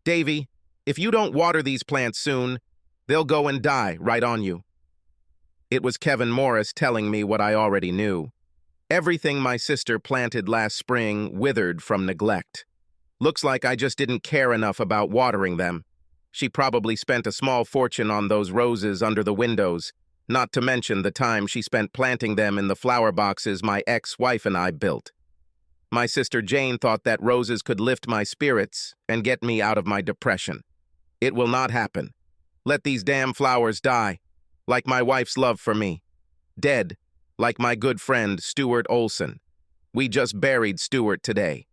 Davy, if you don't water these plants soon, they'll go and die right on you. It was Kevin Morris telling me what I already knew. Everything my sister planted last spring withered from neglect. Looks like I just didn't care enough about watering them. She probably spent a small fortune on those roses under the windows, not to mention the time she spent planting them in the flower boxes my ex-wife and I built. My sister Jane thought that roses could lift my spirits and get me out of my depression. It will not happen. Let these damn flowers die, like my wife's love for me. Dead, like my good friend Stuart Olson. We just buried Stuart today.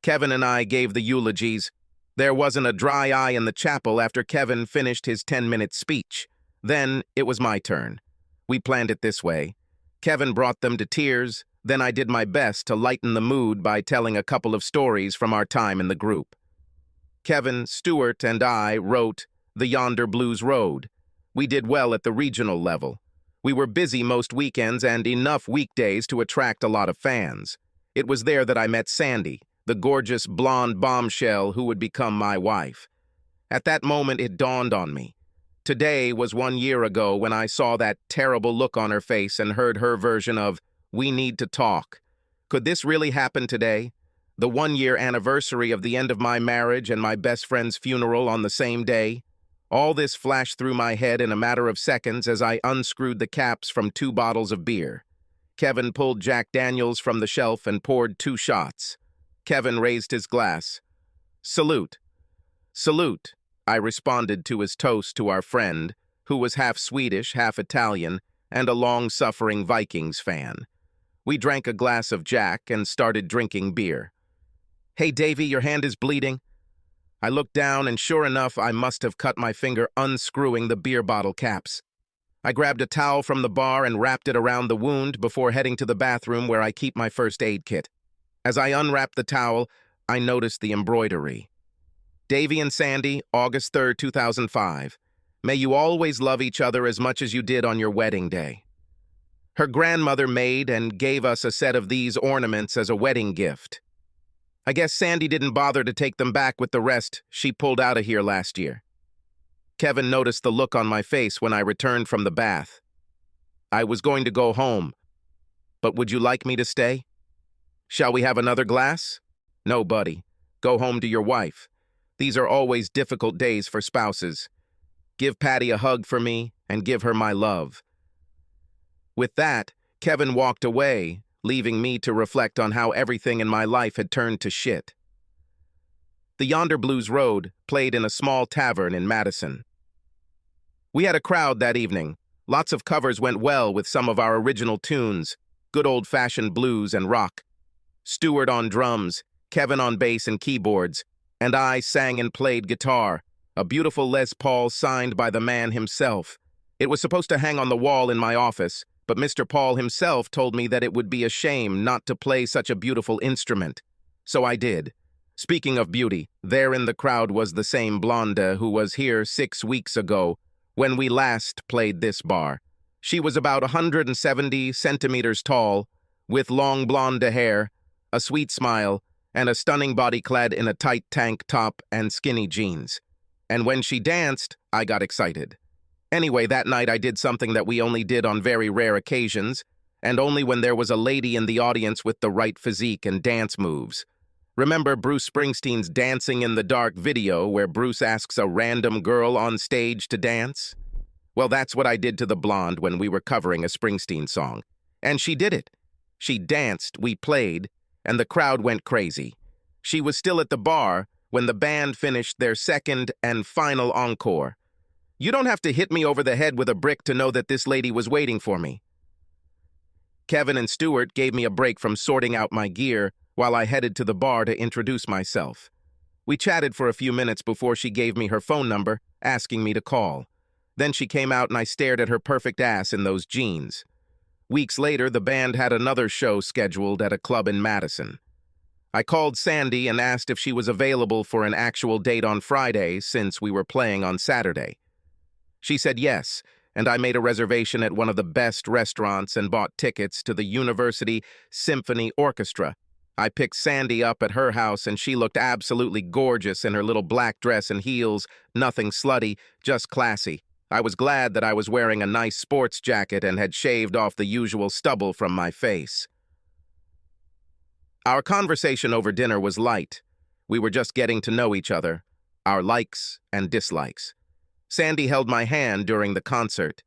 Kevin and I gave the eulogies. There wasn't a dry eye in the chapel after Kevin finished his 10-minute speech. Then it was my turn. We planned it this way. Kevin brought them to tears, then I did my best to lighten the mood by telling a couple of stories from our time in the group. Kevin, Stuart, and I wrote The Yonder Blues Road. We did well at the regional level. We were busy most weekends and enough weekdays to attract a lot of fans. It was there that I met Sandy, the gorgeous blonde bombshell who would become my wife. At that moment, it dawned on me. Today was 1 year ago when I saw that terrible look on her face and heard her version of, "We need to talk." Could this really happen today? The 1-year anniversary of the end of my marriage and my best friend's funeral on the same day? All this flashed through my head in a matter of seconds as I unscrewed the caps from 2 bottles of beer. Kevin pulled Jack Daniels from the shelf and poured 2 shots. Kevin raised his glass. "Salute." "Salute," I responded to his toast to our friend, who was half Swedish, half Italian, and a long-suffering Vikings fan. We drank a glass of Jack and started drinking beer. "Hey, Davy, your hand is bleeding." I looked down, and sure enough, I must have cut my finger unscrewing the beer bottle caps. I grabbed a towel from the bar and wrapped it around the wound before heading to the bathroom where I keep my first aid kit. As I unwrapped the towel, I noticed the embroidery. Davy and Sandy, August 3rd, 2005. May you always love each other as much as you did on your wedding day. Her grandmother made and gave us a set of these ornaments as a wedding gift. I guess Sandy didn't bother to take them back with the rest she pulled out of here last year. Kevin noticed the look on my face when I returned from the bath. "I was going to go home, but would you like me to stay? Shall we have another glass?" "No, buddy. Go home to your wife. These are always difficult days for spouses. Give Patty a hug for me and give her my love." With that, Kevin walked away, leaving me to reflect on how everything in my life had turned to shit. The Yonder Blues Road played in a small tavern in Madison. We had a crowd that evening. Lots of covers went well with some of our original tunes, good old-fashioned blues and rock. Stuart on drums, Kevin on bass and keyboards, and I sang and played guitar, a beautiful Les Paul signed by the man himself. It was supposed to hang on the wall in my office, but Mr. Paul himself told me that it would be a shame not to play such a beautiful instrument. So I did. Speaking of beauty, there in the crowd was the same blonde who was here 6 weeks ago when we last played this bar. She was about 170 centimeters tall, with long blonde hair, a sweet smile, and a stunning body clad in a tight tank top and skinny jeans. And when she danced, I got excited. Anyway, that night I did something that we only did on very rare occasions, and only when there was a lady in the audience with the right physique and dance moves. Remember Bruce Springsteen's Dancing in the Dark video where Bruce asks a random girl on stage to dance? Well, that's what I did to the blonde when we were covering a Springsteen song. And she did it. She danced, we played, and the crowd went crazy. She was still at the bar when the band finished their second and final encore. You don't have to hit me over the head with a brick to know that this lady was waiting for me. Kevin and Stuart gave me a break from sorting out my gear while I headed to the bar to introduce myself. We chatted for a few minutes before she gave me her phone number, asking me to call. Then she came out and I stared at her perfect ass in those jeans. Weeks later, the band had another show scheduled at a club in Madison. I called Sandy and asked if she was available for an actual date on Friday since we were playing on Saturday. She said yes, and I made a reservation at one of the best restaurants and bought tickets to the University Symphony Orchestra, I picked Sandy up at her house and she looked absolutely gorgeous in her little black dress and heels, nothing slutty, just classy. I was glad that I was wearing a nice sports jacket and had shaved off the usual stubble from my face. Our conversation over dinner was light. We were just getting to know each other, our likes and dislikes. Sandy held my hand during the concert.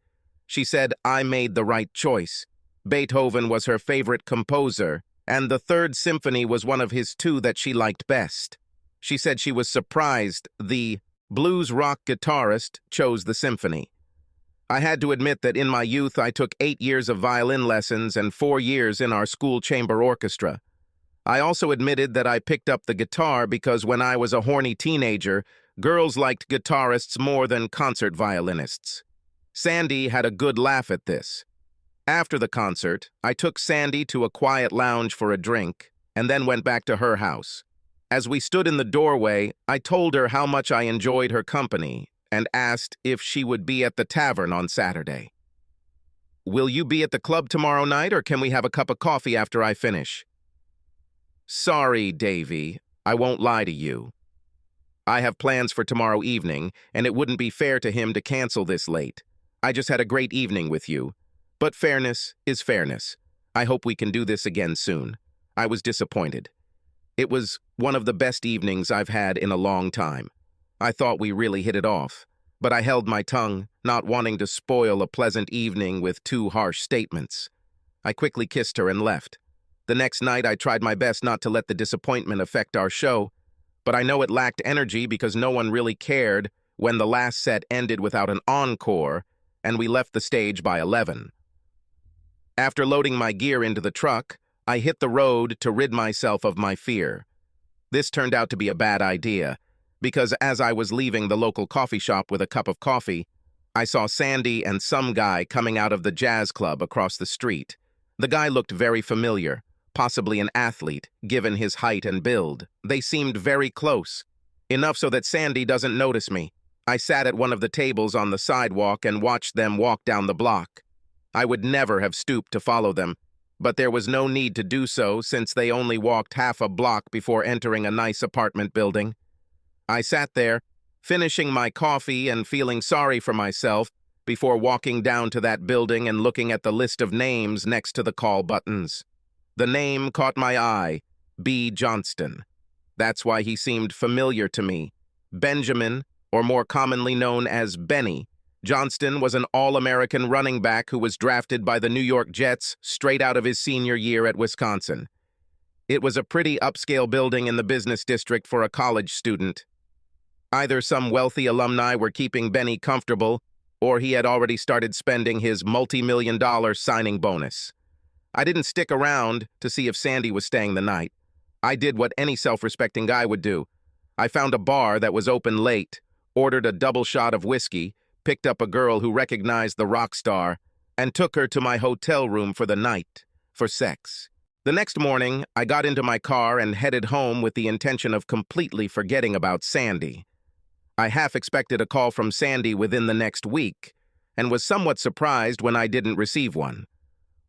She said I made the right choice. Beethoven was her favorite composer, and the Third Symphony was one of his two that she liked best. She said she was surprised the blues rock guitarist chose the symphony. I had to admit that in my youth I took 8 years of violin lessons and 4 years in our school chamber orchestra. I also admitted that I picked up the guitar because when I was a horny teenager, girls liked guitarists more than concert violinists. Sandy had a good laugh at this. After the concert, I took Sandy to a quiet lounge for a drink and then went back to her house. As we stood in the doorway, I told her how much I enjoyed her company and asked if she would be at the tavern on Saturday. "Will you be at the club tomorrow night, or can we have a cup of coffee after I finish?" "Sorry, Davy, I won't lie to you. I have plans for tomorrow evening, and it wouldn't be fair to him to cancel this late. I just had a great evening with you. But fairness is fairness. I hope we can do this again soon." I was disappointed. It was one of the best evenings I've had in a long time. I thought we really hit it off, but I held my tongue, not wanting to spoil a pleasant evening with too harsh statements. I quickly kissed her and left. The next night I tried my best not to let the disappointment affect our show, but I know it lacked energy because no one really cared when the last set ended without an encore and we left the stage by 11. After loading my gear into the truck, I hit the road to rid myself of my fear. This turned out to be a bad idea, because as I was leaving the local coffee shop with a cup of coffee, I saw Sandy and some guy coming out of the jazz club across the street. The guy looked very familiar, possibly an athlete, given his height and build. They seemed very close, enough so that Sandy doesn't notice me. I sat at one of the tables on the sidewalk and watched them walk down the block. I would never have stooped to follow them, but there was no need to do so since they only walked half a block before entering a nice apartment building. I sat there, finishing my coffee and feeling sorry for myself before walking down to that building and looking at the list of names next to the call buttons. The name caught my eye, B. Johnston. That's why he seemed familiar to me. Benjamin, or more commonly known as Benny, Johnston was an All-American running back who was drafted by the New York Jets straight out of his senior year at Wisconsin. It was a pretty upscale building in the business district for a college student. Either some wealthy alumni were keeping Benny comfortable, or he had already started spending his multi-million-dollar signing bonus. I didn't stick around to see if Sandy was staying the night. I did what any self-respecting guy would do. I found a bar that was open late, ordered a double shot of whiskey, picked up a girl who recognized the rock star, and took her to my hotel room for the night, for sex. The next morning, I got into my car and headed home with the intention of completely forgetting about Sandy. I half expected a call from Sandy within the next week, and was somewhat surprised when I didn't receive one.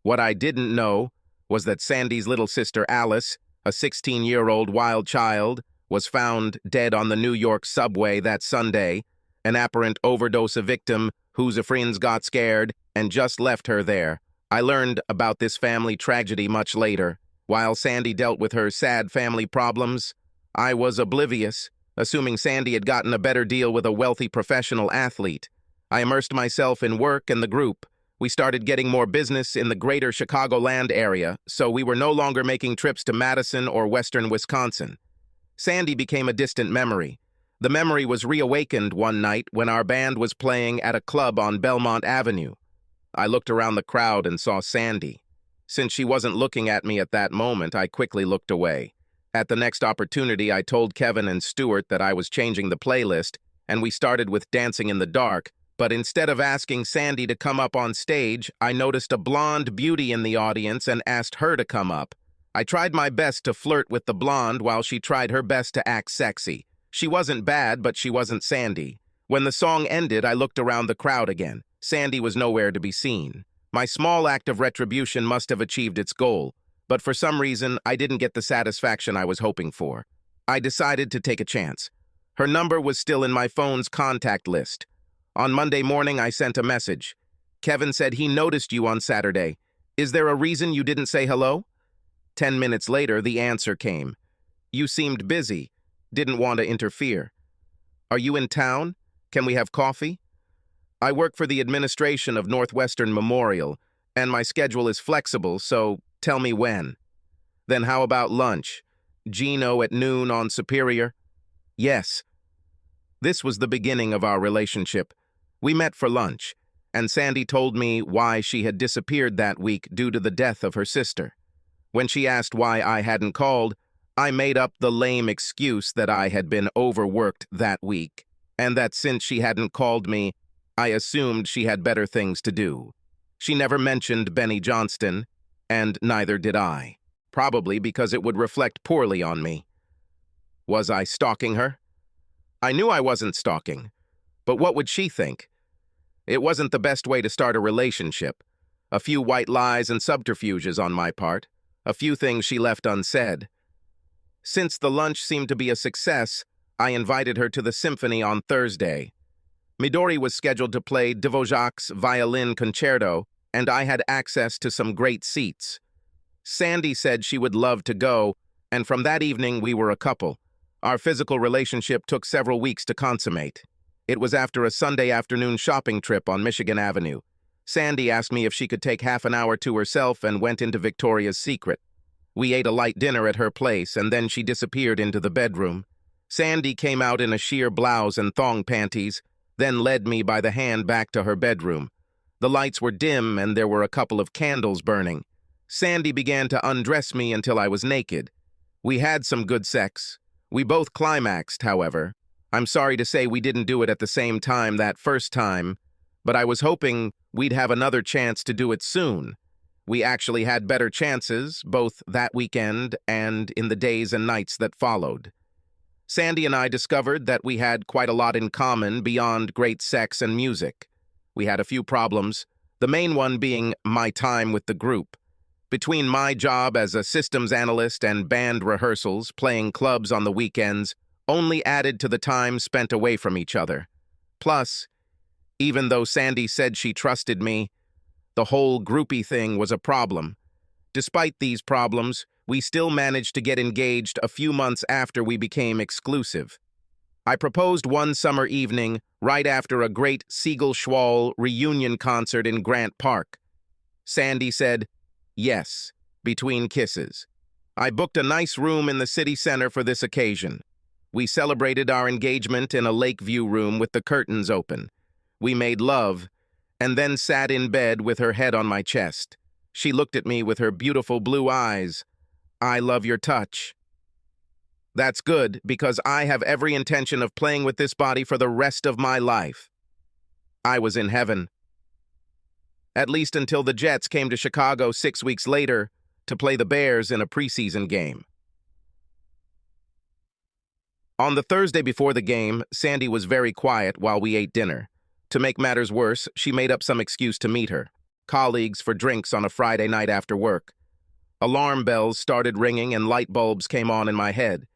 What I didn't know was that Sandy's little sister Alice, a 16-year-old wild child, was found dead on the New York subway that Sunday, an apparent overdose victim whose friends got scared and just left her there. I learned about this family tragedy much later. While Sandy dealt with her sad family problems, I was oblivious, assuming Sandy had gotten a better deal with a wealthy professional athlete. I immersed myself in work and the group. We started getting more business in the greater Chicagoland area, so we were no longer making trips to Madison or western Wisconsin. Sandy became a distant memory. The memory was reawakened one night when our band was playing at a club on Belmont Avenue. I looked around the crowd and saw Sandy. Since she wasn't looking at me at that moment, I quickly looked away. At the next opportunity, I told Kevin and Stuart that I was changing the playlist, and we started with Dancing in the Dark, but instead of asking Sandy to come up on stage, I noticed a blonde beauty in the audience and asked her to come up. I tried my best to flirt with the blonde while she tried her best to act sexy. She wasn't bad, but she wasn't Sandy. When the song ended, I looked around the crowd again. Sandy was nowhere to be seen. My small act of retribution must have achieved its goal. but for some reason, I didn't get the satisfaction I was hoping for. I decided to take a chance. Her number was still in my phone's contact list. On Monday morning, I sent a message. Kevin said he noticed you on Saturday. Is there a reason you didn't say hello? 10 minutes later, the answer came. You seemed busy. Didn't want to interfere. Are you in town? Can we have coffee? I work for the administration of Northwestern Memorial, and my schedule is flexible, so tell me when. Then how about lunch? Gino at noon on Superior? Yes. This was the beginning of our relationship. We met for lunch, and Sandy told me why she had disappeared that week due to the death of her sister. When she asked why I hadn't called, I made up the lame excuse that I had been overworked that week, and that since she hadn't called me, I assumed she had better things to do. She never mentioned Benny Johnston, and neither did I, probably because it would reflect poorly on me. Was I stalking her? I knew I wasn't stalking, but what would she think? It wasn't the best way to start a relationship. A few white lies and subterfuges on my part, a few things she left unsaid. Since the lunch seemed to be a success, I invited her to the symphony on Thursday. Midori was scheduled to play Dvořák's violin concerto, and I had access to some great seats. Sandy said she would love to go, and from that evening we were a couple. Our physical relationship took several weeks to consummate. It was after a Sunday afternoon shopping trip on Michigan Avenue. Sandy asked me if she could take half an hour to herself and went into Victoria's Secret. We ate a light dinner at her place, and then she disappeared into the bedroom. Sandy came out in a sheer blouse and thong panties, then led me by the hand back to her bedroom. The lights were dim, and there were a couple of candles burning. Sandy began to undress me until I was naked. We had some good sex. We both climaxed, however. I'm sorry to say we didn't do it at the same time that first time, but I was hoping we'd have another chance to do it soon. We actually had better chances, both that weekend and in the days and nights that followed. Sandy and I discovered that we had quite a lot in common beyond great sex and music. We had a few problems, the main one being my time with the group. Between my job as a systems analyst and band rehearsals, playing clubs on the weekends only added to the time spent away from each other. Plus, even though Sandy said she trusted me, the whole groupie thing was a problem. Despite these problems, we still managed to get engaged a few months after we became exclusive. I proposed one summer evening right after a great Siegel Schwall reunion concert in Grant Park. Sandy said, yes, between kisses. I booked a nice room in the city center for this occasion. We celebrated our engagement in a Lakeview room with the curtains open. We made love, and then sat in bed with her head on my chest. She looked at me with her beautiful blue eyes. I love your touch. That's good, because I have every intention of playing with this body for the rest of my life. I was in heaven. At least until the Jets came to Chicago 6 weeks later to play the Bears in a preseason game. On the Thursday before the game, Sandy was very quiet while we ate dinner. To make matters worse, she made up some excuse to meet her colleagues for drinks on a Friday night after work. Alarm bells started ringing and light bulbs came on in my head.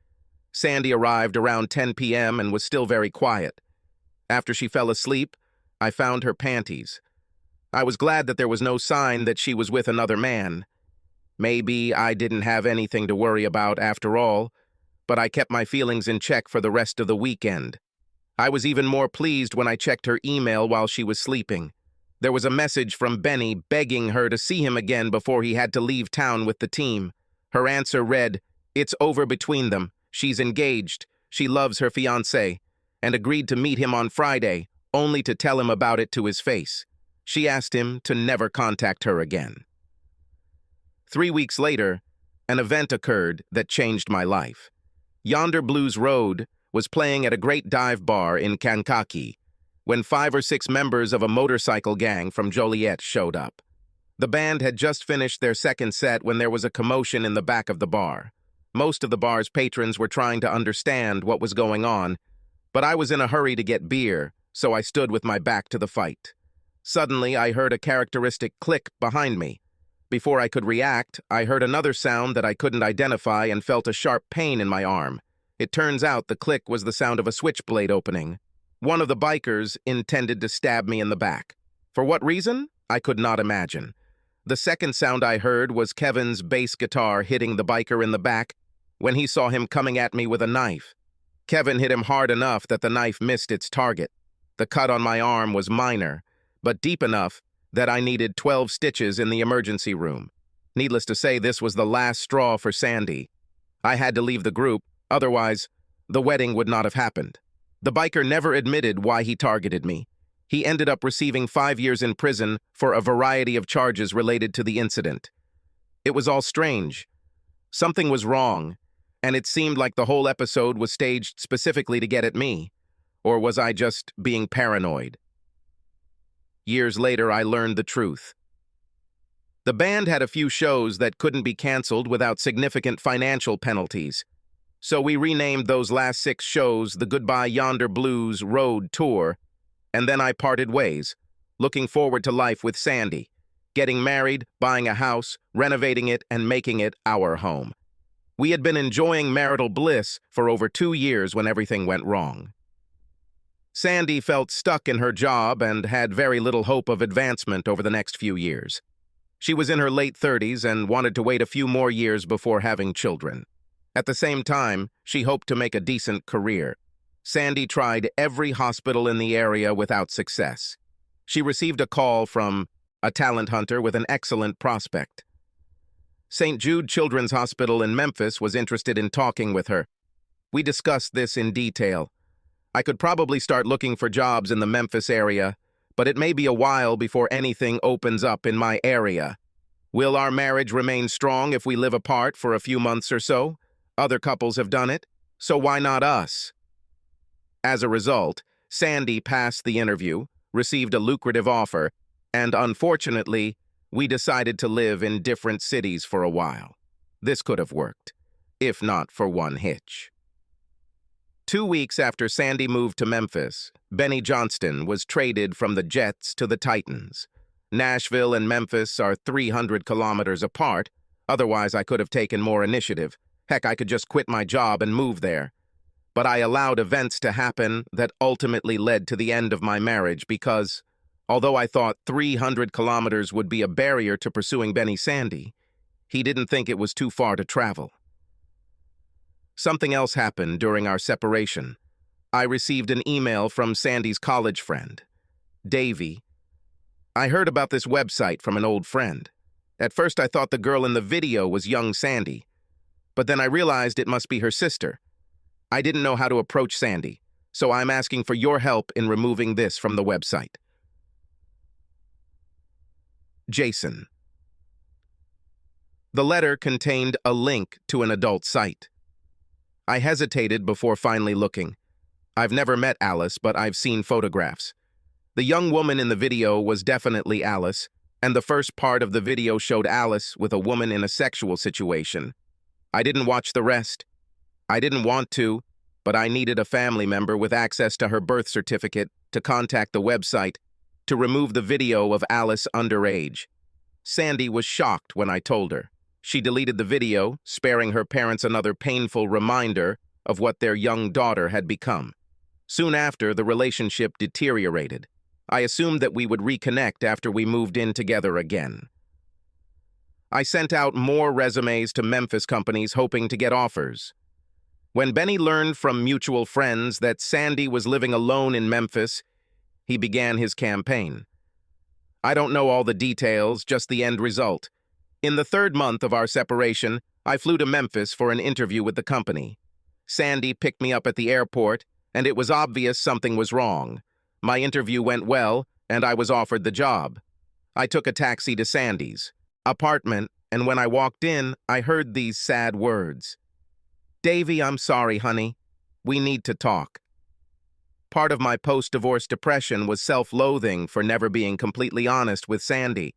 Sandy arrived around 10 p.m. and was still very quiet. After she fell asleep, I found her panties. I was glad that there was no sign that she was with another man. Maybe I didn't have anything to worry about after all, but I kept my feelings in check for the rest of the weekend. I was even more pleased when I checked her email while she was sleeping. There was a message from Benny begging her to see him again before he had to leave town with the team. Her answer read, "It's over between them. She's engaged. She loves her fiancé," and agreed to meet him on Friday, only to tell him about it to his face. She asked him to never contact her again. 3 weeks later, an event occurred that changed my life. Yonder Blues Road was playing at a great dive bar in Kankakee when 5 or 6 members of a motorcycle gang from Joliet showed up. The band had just finished their second set when there was a commotion in the back of the bar. Most of the bar's patrons were trying to understand what was going on, but I was in a hurry to get beer, so I stood with my back to the fight. Suddenly, I heard a characteristic click behind me. Before I could react, I heard another sound that I couldn't identify and felt a sharp pain in my arm. It turns out the click was the sound of a switchblade opening. One of the bikers intended to stab me in the back. For what reason? I could not imagine. The second sound I heard was Kevin's bass guitar hitting the biker in the back when he saw him coming at me with a knife. Kevin hit him hard enough that the knife missed its target. The cut on my arm was minor, but deep enough that I needed 12 stitches in the emergency room. Needless to say, this was the last straw for Sandy. I had to leave the group, otherwise, the wedding would not have happened. The biker never admitted why he targeted me. He ended up receiving 5 years in prison for a variety of charges related to the incident. It was all strange. Something was wrong, and it seemed like the whole episode was staged specifically to get at me. Or was I just being paranoid? Years later, I learned the truth. The band had a few shows that couldn't be canceled without significant financial penalties. So we renamed those last 6 shows the Goodbye Yonder Blues Road Tour, and then I parted ways, looking forward to life with Sandy, getting married, buying a house, renovating it, and making it our home. We had been enjoying marital bliss for over 2 years when everything went wrong. Sandy felt stuck in her job and had very little hope of advancement over the next few years. She was in her late 30s and wanted to wait a few more years before having children. At the same time, she hoped to make a decent career. Sandy tried every hospital in the area without success. She received a call from a talent hunter with an excellent prospect. St. Jude Children's Hospital in Memphis was interested in talking with her. We discussed this in detail. I could probably start looking for jobs in the Memphis area, but it may be a while before anything opens up in my area. Will our marriage remain strong if we live apart for a few months or so? Other couples have done it, so why not us? As a result, Sandy passed the interview, received a lucrative offer, and unfortunately, we decided to live in different cities for a while. This could have worked, if not for one hitch. 2 weeks after Sandy moved to Memphis, Benny Johnston was traded from the Jets to the Titans. Nashville and Memphis are 300 kilometers apart, otherwise I could have taken more initiative. Heck, I could just quit my job and move there. But I allowed events to happen that ultimately led to the end of my marriage because, although I thought 300 kilometers would be a barrier to pursuing Benny Sandy, he didn't think it was too far to travel. Something else happened during our separation. I received an email from Sandy's college friend, Davy. I heard about this website from an old friend. At first I thought the girl in the video was young Sandy, but then I realized it must be her sister. I didn't know how to approach Sandy, so I'm asking for your help in removing this from the website. Jason. The letter contained a link to an adult site. I hesitated before finally looking. I've never met Alice, but I've seen photographs. The young woman in the video was definitely Alice, and the first part of the video showed Alice with a woman in a sexual situation. I didn't watch the rest. I didn't want to, but I needed a family member with access to her birth certificate to contact the website to remove the video of Alice underage. Sandy was shocked when I told her. She deleted the video, sparing her parents another painful reminder of what their young daughter had become. Soon after, the relationship deteriorated. I assumed that we would reconnect after we moved in together again. I sent out more resumes to Memphis companies hoping to get offers. When Benny learned from mutual friends that Sandy was living alone in Memphis, he began his campaign. I don't know all the details, just the end result. In the 3rd month of our separation, I flew to Memphis for an interview with the company. Sandy picked me up at the airport, and it was obvious something was wrong. My interview went well, and I was offered the job. I took a taxi to Sandy's apartment, and when I walked in, I heard these sad words. "Davy, I'm sorry, honey. We need to talk." Part of my post-divorce depression was self-loathing for never being completely honest with Sandy.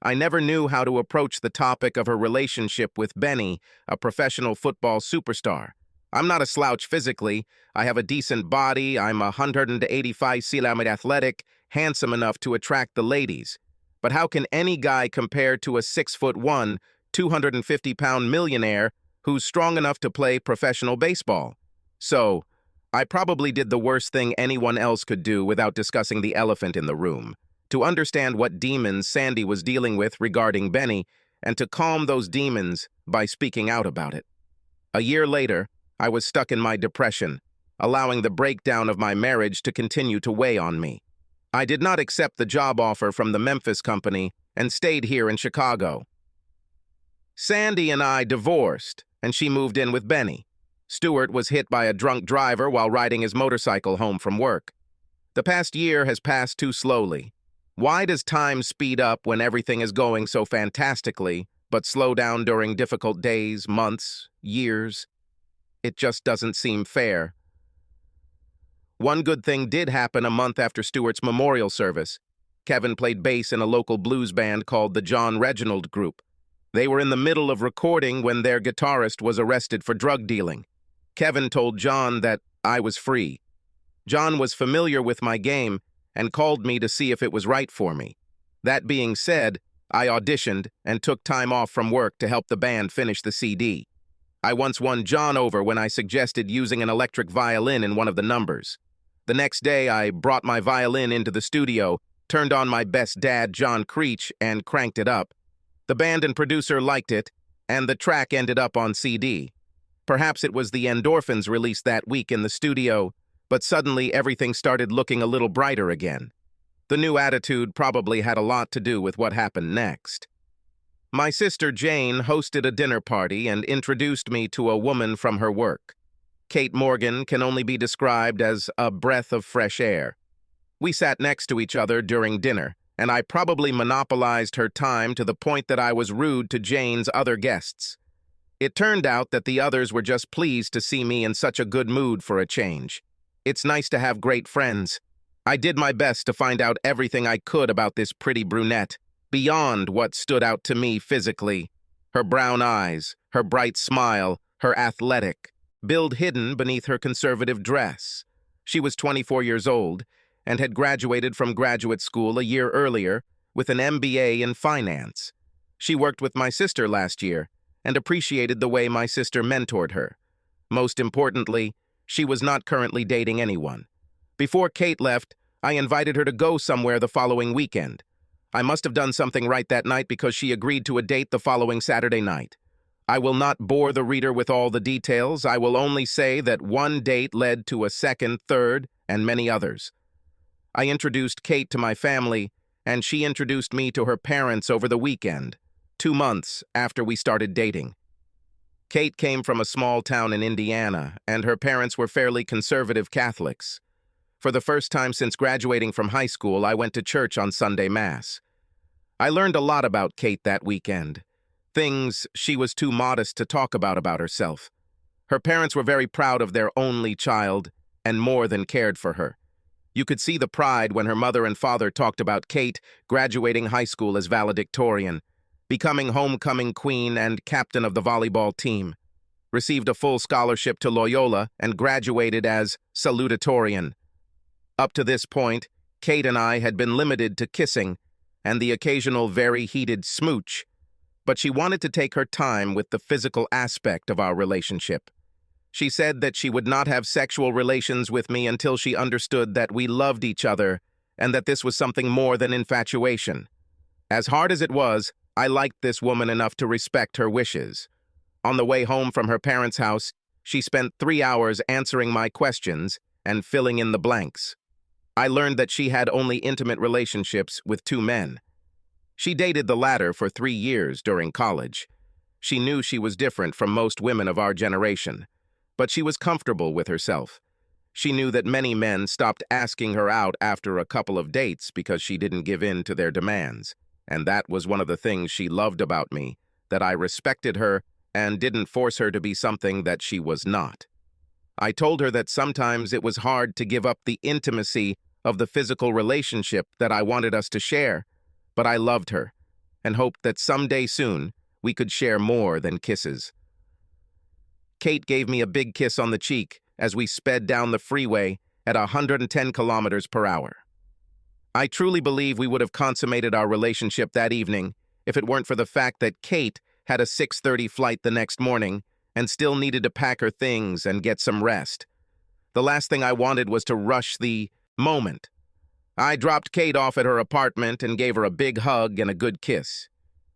I never knew how to approach the topic of her relationship with Benny, a professional football superstar. I'm not a slouch physically. I have a decent body. I'm 185 cm athletic, handsome enough to attract the ladies. But how can any guy compare to a 6'1", 250-pound millionaire who's strong enough to play professional baseball? So, I probably did the worst thing anyone else could do without discussing the elephant in the room, to understand what demons Sandy was dealing with regarding Benny, and to calm those demons by speaking out about it. A year later, I was stuck in my depression, allowing the breakdown of my marriage to continue to weigh on me. I did not accept the job offer from the Memphis company and stayed here in Chicago. Sandy and I divorced, and she moved in with Benny. Stuart was hit by a drunk driver while riding his motorcycle home from work. The past year has passed too slowly. Why does time speed up when everything is going so fantastically, but slow down during difficult days, months, years? It just doesn't seem fair. One good thing did happen a month after Stuart's memorial service. Kevin played bass in a local blues band called the John Reginald Group. They were in the middle of recording when their guitarist was arrested for drug dealing. Kevin told John that I was free. John was familiar with my game and called me to see if it was right for me. That being said, I auditioned and took time off from work to help the band finish the CD. I once won John over when I suggested using an electric violin in one of the numbers. The next day, I brought my violin into the studio, turned on my best dad, John Creech, and cranked it up. The band and producer liked it, and the track ended up on CD. Perhaps it was the endorphins released that week in the studio, but suddenly everything started looking a little brighter again. The new attitude probably had a lot to do with what happened next. My sister Jane hosted a dinner party and introduced me to a woman from her work. Kate Morgan can only be described as a breath of fresh air. We sat next to each other during dinner, and I probably monopolized her time to the point that I was rude to Jane's other guests. It turned out that the others were just pleased to see me in such a good mood for a change. It's nice to have great friends. I did my best to find out everything I could about this pretty brunette, beyond what stood out to me physically. Her brown eyes, her bright smile, her athletic, build hidden beneath her conservative dress. She was 24 years old and had graduated from graduate school a year earlier with an MBA in finance. She worked with my sister last year and appreciated the way my sister mentored her. Most importantly, she was not currently dating anyone. Before Kate left, I invited her to go somewhere the following weekend. I must have done something right that night because she agreed to a date the following Saturday night. I will not bore the reader with all the details. I will only say that one date led to a second, third, and many others. I introduced Kate to my family, and she introduced me to her parents over the weekend, 2 months after we started dating. Kate came from a small town in Indiana, and her parents were fairly conservative Catholics. For the first time since graduating from high school, I went to church on Sunday Mass. I learned a lot about Kate that weekend. Things she was too modest to talk about herself. Her parents were very proud of their only child and more than cared for her. You could see the pride when her mother and father talked about Kate graduating high school as valedictorian, becoming homecoming queen and captain of the volleyball team, received a full scholarship to Loyola and graduated as salutatorian. Up to this point, Kate and I had been limited to kissing and the occasional very heated smooch, but she wanted to take her time with the physical aspect of our relationship. She said that she would not have sexual relations with me until she understood that we loved each other and that this was something more than infatuation. As hard as it was, I liked this woman enough to respect her wishes. On the way home from her parents' house, she spent 3 hours answering my questions and filling in the blanks. I learned that she had only intimate relationships with 2 men. She dated the latter for 3 years during college. She knew she was different from most women of our generation, but she was comfortable with herself. She knew that many men stopped asking her out after a couple of dates because she didn't give in to their demands, and that was one of the things she loved about me, that I respected her and didn't force her to be something that she was not. I told her that sometimes it was hard to give up the intimacy of the physical relationship that I wanted us to share, but I loved her and hoped that someday soon we could share more than kisses. Kate gave me a big kiss on the cheek as we sped down the freeway at 110 kilometers per hour. I truly believe we would have consummated our relationship that evening if it weren't for the fact that Kate had a 6:30 flight the next morning and still needed to pack her things and get some rest. The last thing I wanted was to rush the moment. I dropped Kate off at her apartment and gave her a big hug and a good kiss.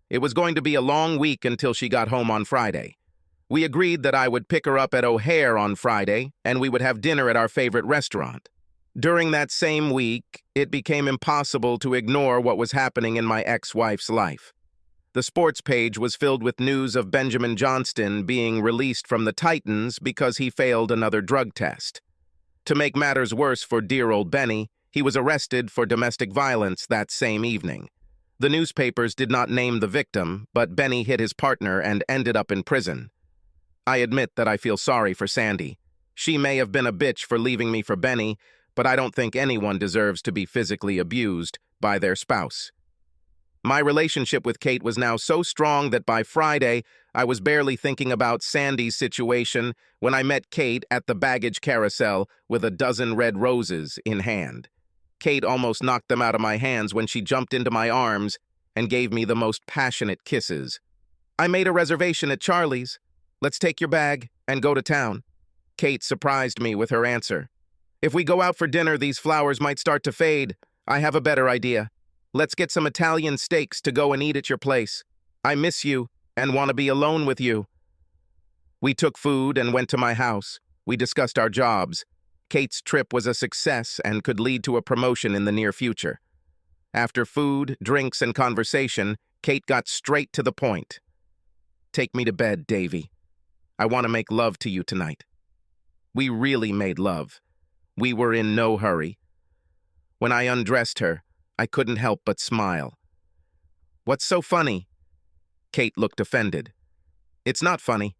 It was going to be a long week until she got home on Friday. We agreed that I would pick her up at O'Hare on Friday and we would have dinner at our favorite restaurant. During that same week, it became impossible to ignore what was happening in my ex-wife's life. The sports page was filled with news of Benjamin Johnston being released from the Titans because he failed another drug test. To make matters worse for dear old Benny, he was arrested for domestic violence that same evening. The newspapers did not name the victim, but Benny hit his partner and ended up in prison. I admit that I feel sorry for Sandy. She may have been a bitch for leaving me for Benny, but I don't think anyone deserves to be physically abused by their spouse. My relationship with Kate was now so strong that by Friday, I was barely thinking about Sandy's situation when I met Kate at the baggage carousel with a dozen red roses in hand. Kate almost knocked them out of my hands when she jumped into my arms and gave me the most passionate kisses. "I made a reservation at Charlie's. Let's take your bag and go to town." Kate surprised me with her answer. "If we go out for dinner, these flowers might start to fade. I have a better idea. Let's get some Italian steaks to go and eat at your place. I miss you and want to be alone with you." We took food and went to my house. We discussed our jobs. Kate's trip was a success and could lead to a promotion in the near future. After food, drinks, and conversation, Kate got straight to the point. "Take me to bed, Davy. I want to make love to you tonight." We really made love. We were in no hurry. When I undressed her, I couldn't help but smile. "What's so funny?" Kate looked offended. "It's not funny.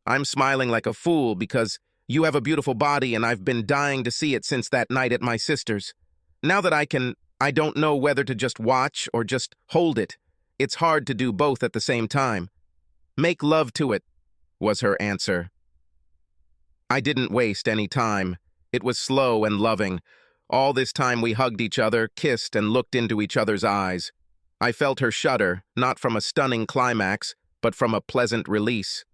I'm smiling like a fool because you have a beautiful body and I've been dying to see it since that night at my sister's. Now that I don't know whether to just watch or just hold it. It's hard to do both at the same time." "Make love to it," was her answer. I didn't waste any time. It was slow and loving. All this time we hugged each other, kissed, and looked into each other's eyes. I felt her shudder, not from a stunning climax, but from a pleasant release.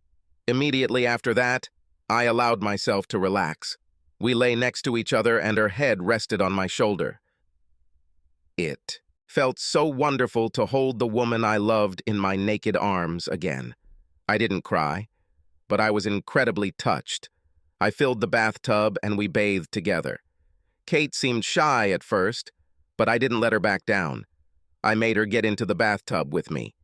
Immediately after that, I allowed myself to relax. We lay next to each other and her head rested on my shoulder. It felt so wonderful to hold the woman I loved in my naked arms again. I didn't cry, but I was incredibly touched. I filled the bathtub and we bathed together. Kate seemed shy at first, but I didn't let her back down. I made her get into the bathtub with me.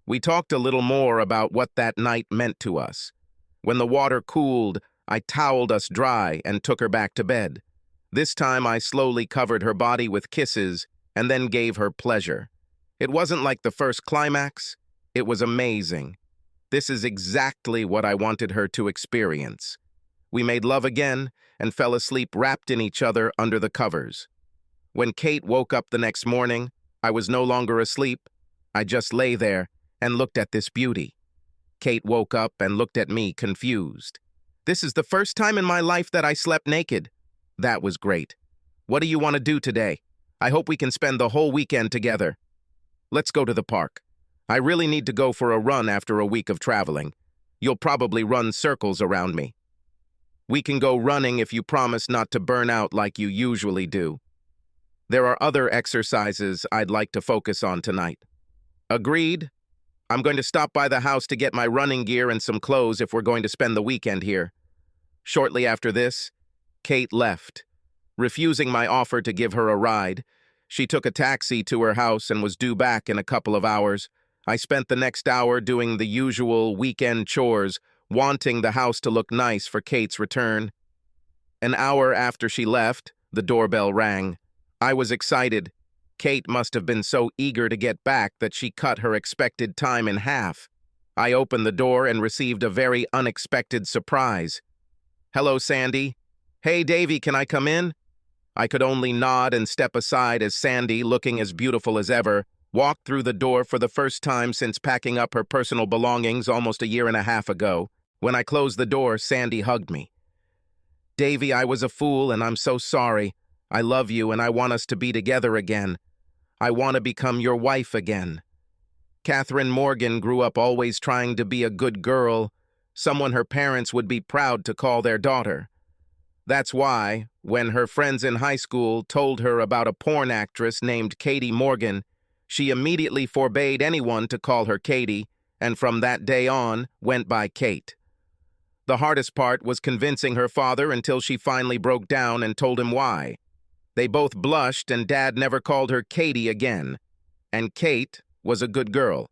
We talked a little more about what that night meant to us. When the water cooled, I toweled us dry and took her back to bed. This time I slowly covered her body with kisses and then gave her pleasure. It wasn't like the first climax. It was amazing. This is exactly what I wanted her to experience. We made love again and fell asleep wrapped in each other under the covers. When Kate woke up the next morning, I was no longer asleep. I just lay there and looked at this beauty. Kate woke up and looked at me confused. "This is the first time in my life that I slept naked." "That was great. What do you want to do today? I hope we can spend the whole weekend together." "Let's go to the park. I really need to go for a run after a week of traveling. You'll probably run circles around me." "We can go running if you promise not to burn out like you usually do." "There are other exercises I'd like to focus on tonight." "Agreed. I'm going to stop by the house to get my running gear and some clothes if we're going to spend the weekend here." Shortly after this, Kate left. Refusing my offer to give her a ride, she took a taxi to her house and was due back in a couple of hours. I spent the next hour doing the usual weekend chores, wanting the house to look nice for Kate's return. An hour after she left, the doorbell rang. I was excited. Kate must have been so eager to get back that she cut her expected time in half. I opened the door and received a very unexpected surprise. "Hello, Sandy." "Hey, Davy, can I come in?" I could only nod and step aside as Sandy, looking as beautiful as ever, walked through the door for the first time since packing up her personal belongings almost a year and a half ago. When I closed the door, Sandy hugged me. "Davy, I was a fool and I'm so sorry. I love you and I want us to be together again. I want to become your wife again." Catherine Morgan grew up always trying to be a good girl, someone her parents would be proud to call their daughter. That's why, when her friends in high school told her about a porn actress named Katie Morgan, she immediately forbade anyone to call her Katie, and from that day on, went by Kate. The hardest part was convincing her father until she finally broke down and told him why. They both blushed and Dad never called her Katie again. And Kate was a good girl.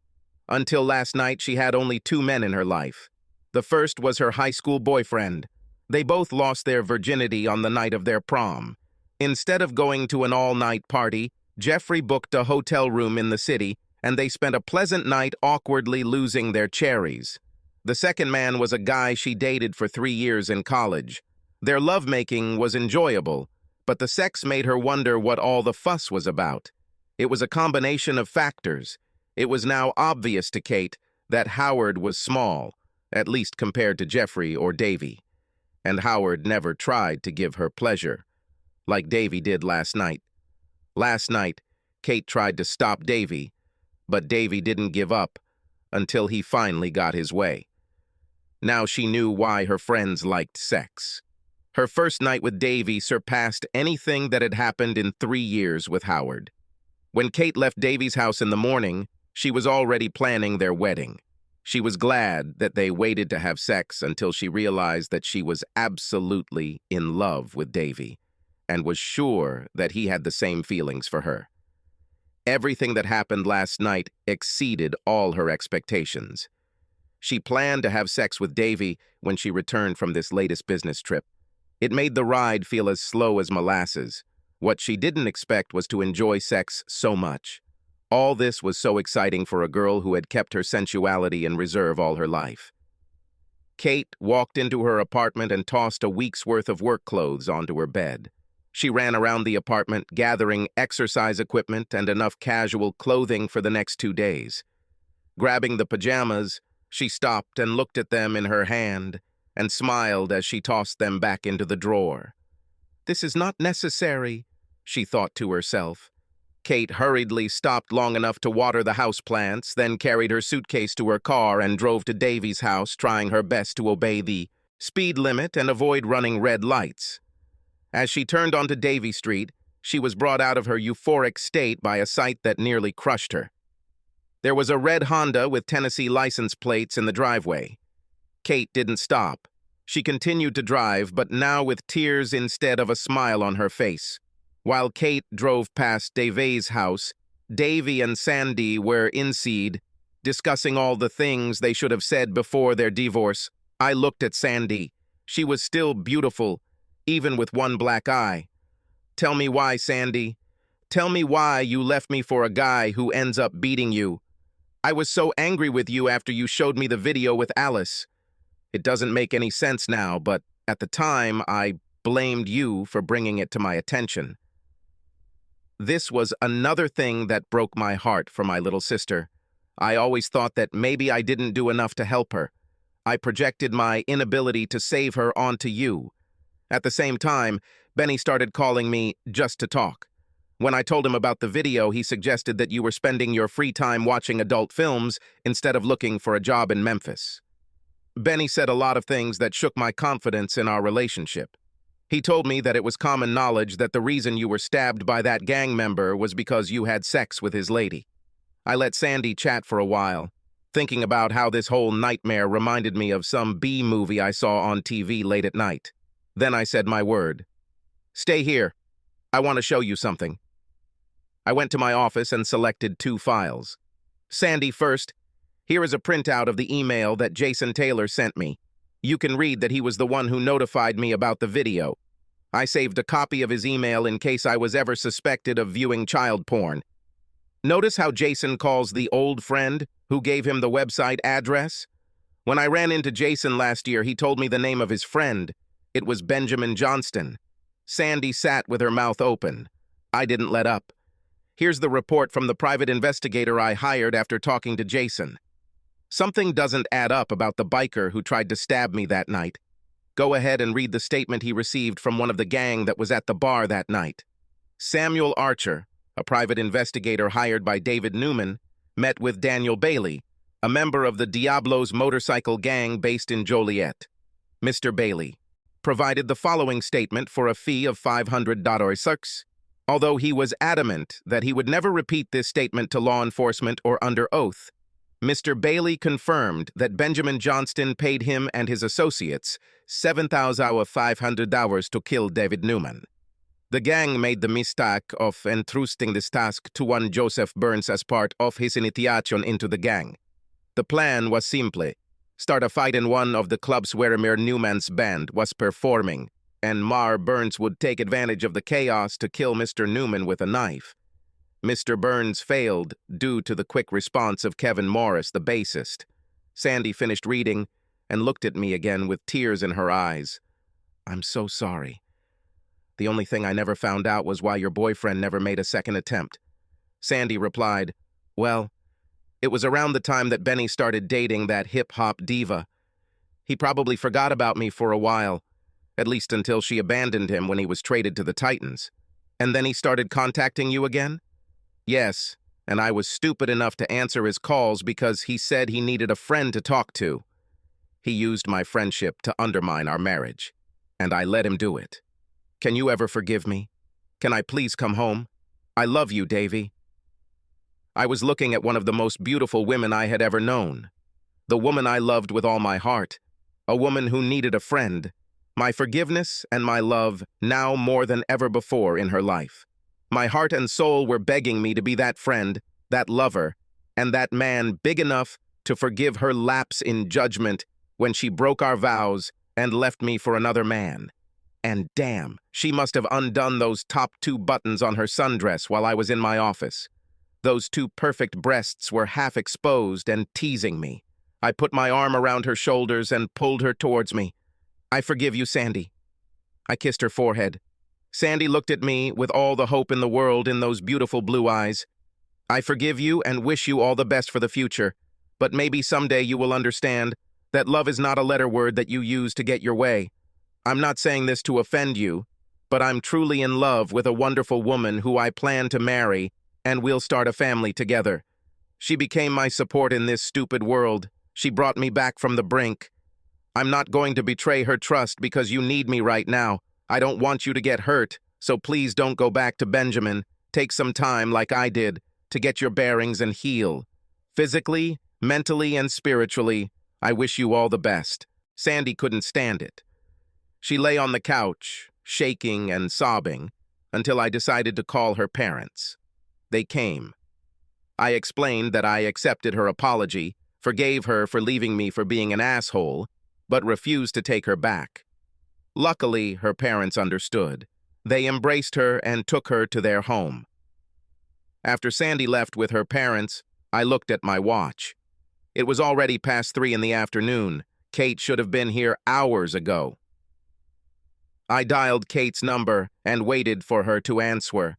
Until last night, she had only 2 men in her life. The first was her high school boyfriend. They both lost their virginity on the night of their prom. Instead of going to an all-night party, Jeffrey booked a hotel room in the city, and they spent a pleasant night awkwardly losing their cherries. The second man was a guy she dated for 3 years in college. Their lovemaking was enjoyable, but the sex made her wonder what all the fuss was about. It was a combination of factors. It was now obvious to Kate that Howard was small, at least compared to Jeffrey or Davy. And Howard never tried to give her pleasure, like Davy did last night. Last night, Kate tried to stop Davy, but Davy didn't give up until he finally got his way. Now she knew why her friends liked sex. Her first night with Davy surpassed anything that had happened in 3 years with Howard. When Kate left Davy's house in the morning, she was already planning their wedding. She was glad that they waited to have sex until she realized that she was absolutely in love with Davy, and was sure that he had the same feelings for her. Everything that happened last night exceeded all her expectations. She planned to have sex with Davy when she returned from this latest business trip. It made the ride feel as slow as molasses. What she didn't expect was to enjoy sex so much. All this was so exciting for a girl who had kept her sensuality in reserve all her life. Kate walked into her apartment and tossed a week's worth of work clothes onto her bed. She ran around the apartment, gathering exercise equipment and enough casual clothing for the next 2 days. Grabbing the pajamas, she stopped and looked at them in her hand and smiled as she tossed them back into the drawer. "This is not necessary," she thought to herself. Kate hurriedly stopped long enough to water the houseplants, then carried her suitcase to her car and drove to Davy's house, trying her best to obey the speed limit and avoid running red lights. As she turned onto Davy Street, she was brought out of her euphoric state by a sight that nearly crushed her. There was a red Honda with Tennessee license plates in the driveway. Kate didn't stop. She continued to drive, but now with tears instead of a smile on her face. While Kate drove past Davy's house, Davy and Sandy were inside, discussing all the things they should have said before their divorce. I looked at Sandy. She was still beautiful, even with one black eye. "Tell me why, Sandy. Tell me why you left me for a guy who ends up beating you. I was so angry with you after you showed me the video with Alice. It doesn't make any sense now, but at the time, I blamed you for bringing it to my attention." This was another thing that broke my heart for my little sister. I always thought that maybe I didn't do enough to help her. I projected my inability to save her onto you. At the same time, Benny started calling me just to talk. When I told him about the video, he suggested that you were spending your free time watching adult films instead of looking for a job in Memphis. Benny said a lot of things that shook my confidence in our relationship. He told me that it was common knowledge that the reason you were stabbed by that gang member was because you had sex with his lady. I let Sandy chat for a while, thinking about how this whole nightmare reminded me of some B movie I saw on TV late at night. Then I said my word. "Stay here. I want to show you something." I went to my office and selected 2 files. "Sandy, first, here is a printout of the email that Jason Taylor sent me. You can read that he was the one who notified me about the video. I saved a copy of his email in case I was ever suspected of viewing child porn. Notice how Jason calls the old friend who gave him the website address? When I ran into Jason last year, he told me the name of his friend. It was Benjamin Johnston." Sandy sat with her mouth open. I didn't let up. "Here's the report from the private investigator I hired after talking to Jason. Something doesn't add up about the biker who tried to stab me that night. Go ahead and read the statement he received from one of the gang that was at the bar that night. Samuel Archer, a private investigator hired by David Newman, met with Daniel Bailey, a member of the Diablos motorcycle gang based in Joliet. Mr. Bailey provided the following statement for a fee of $500, although he was adamant that he would never repeat this statement to law enforcement or under oath. Mr. Bailey confirmed that Benjamin Johnston paid him and his associates $7,500 to kill David Newman. The gang made the mistake of entrusting this task to one Joseph Burns as part of his initiation into the gang. The plan was simple: start a fight in one of the clubs where Newman's band was performing, and Burns would take advantage of the chaos to kill Mr. Newman with a knife. Mr. Burns failed due to the quick response of Kevin Morris, the bassist. Sandy finished reading and looked at me again with tears in her eyes. "I'm so sorry. The only thing I never found out was why your boyfriend never made a second attempt." Sandy replied, "Well, it was around the time that Benny started dating that hip-hop diva. He probably forgot about me for a while, at least until she abandoned him when he was traded to the Titans. And then he started contacting you again?" "Yes, and I was stupid enough to answer his calls because he said he needed a friend to talk to. He used my friendship to undermine our marriage, and I let him do it. Can you ever forgive me? Can I please come home? I love you, Davy." I was looking at one of the most beautiful women I had ever known. The woman I loved with all my heart. A woman who needed a friend. My forgiveness and my love now more than ever before in her life. My heart and soul were begging me to be that friend, that lover, and that man big enough to forgive her lapse in judgment when she broke our vows and left me for another man. And damn, she must have undone those top 2 buttons on her sundress while I was in my office. Those 2 perfect breasts were half exposed and teasing me. I put my arm around her shoulders and pulled her towards me. "I forgive you, Sandy." I kissed her forehead. Sandy looked at me with all the hope in the world in those beautiful blue eyes. "I forgive you and wish you all the best for the future, but maybe someday you will understand that love is not a letter word that you use to get your way. I'm not saying this to offend you, but I'm truly in love with a wonderful woman who I plan to marry, and we'll start a family together. She became my support in this stupid world. She brought me back from the brink. I'm not going to betray her trust because you need me right now. I don't want you to get hurt, so please don't go back to Benjamin. Take some time, like I did, to get your bearings and heal. Physically, mentally, and spiritually, I wish you all the best." Sandy couldn't stand it. She lay on the couch, shaking and sobbing, until I decided to call her parents. They came. I explained that I accepted her apology, forgave her for leaving me for being an asshole, but refused to take her back. Luckily, her parents understood. They embraced her and took her to their home. After Sandy left with her parents, I looked at my watch. It was already past 3 in the afternoon. Kate should have been here hours ago. I dialed Kate's number and waited for her to answer.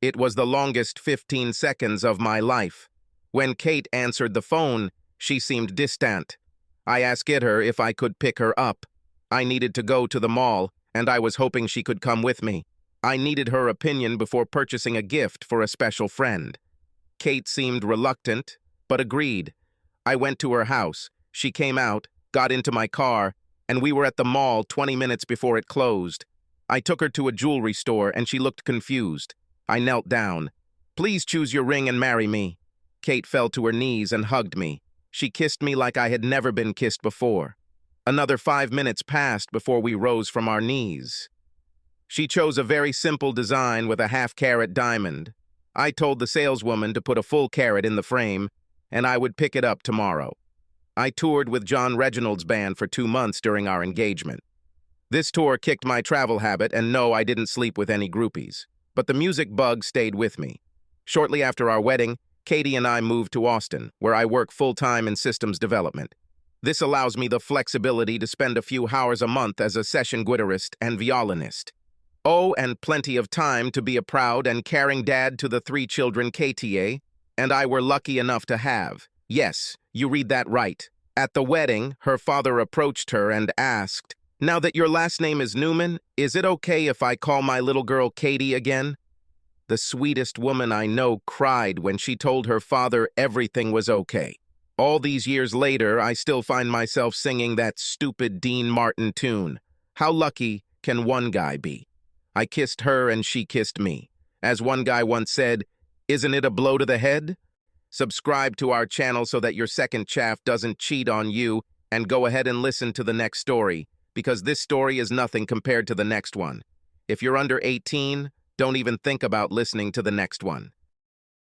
It was the longest 15 seconds of my life. When Kate answered the phone, she seemed distant. I asked her if I could pick her up. I needed to go to the mall, and I was hoping she could come with me. I needed her opinion before purchasing a gift for a special friend. Kate seemed reluctant, but agreed. I went to her house. She came out, got into my car, and we were at the mall 20 minutes before it closed. I took her to a jewelry store, and she looked confused. I knelt down. "Please choose your ring and marry me." Kate fell to her knees and hugged me. She kissed me like I had never been kissed before. Another 5 minutes passed before we rose from our knees. She chose a very simple design with a half-carat diamond. I told the saleswoman to put a full carat in the frame, and I would pick it up tomorrow. I toured with John Reginald's band for 2 months during our engagement. This tour kicked my travel habit, and no, I didn't sleep with any groupies. But the music bug stayed with me. Shortly after our wedding, Katie and I moved to Austin, where I work full-time in systems development. This allows me the flexibility to spend a few hours a month as a session guitarist and violinist. Oh, and plenty of time to be a proud and caring dad to the 3 children KTA and I were lucky enough to have. Yes, you read that right. At the wedding, her father approached her and asked, Now that your last name is Newman, is it okay if I call my little girl Katie again? The sweetest woman I know cried when she told her father everything was okay. All these years later, I still find myself singing that stupid Dean Martin tune. How lucky can one guy be? I kissed her and she kissed me. As one guy once said, isn't it a blow to the head? Subscribe to our channel so that your second chaff doesn't cheat on you, and go ahead and listen to the next story, because this story is nothing compared to the next one. If you're under 18, don't even think about listening to the next one.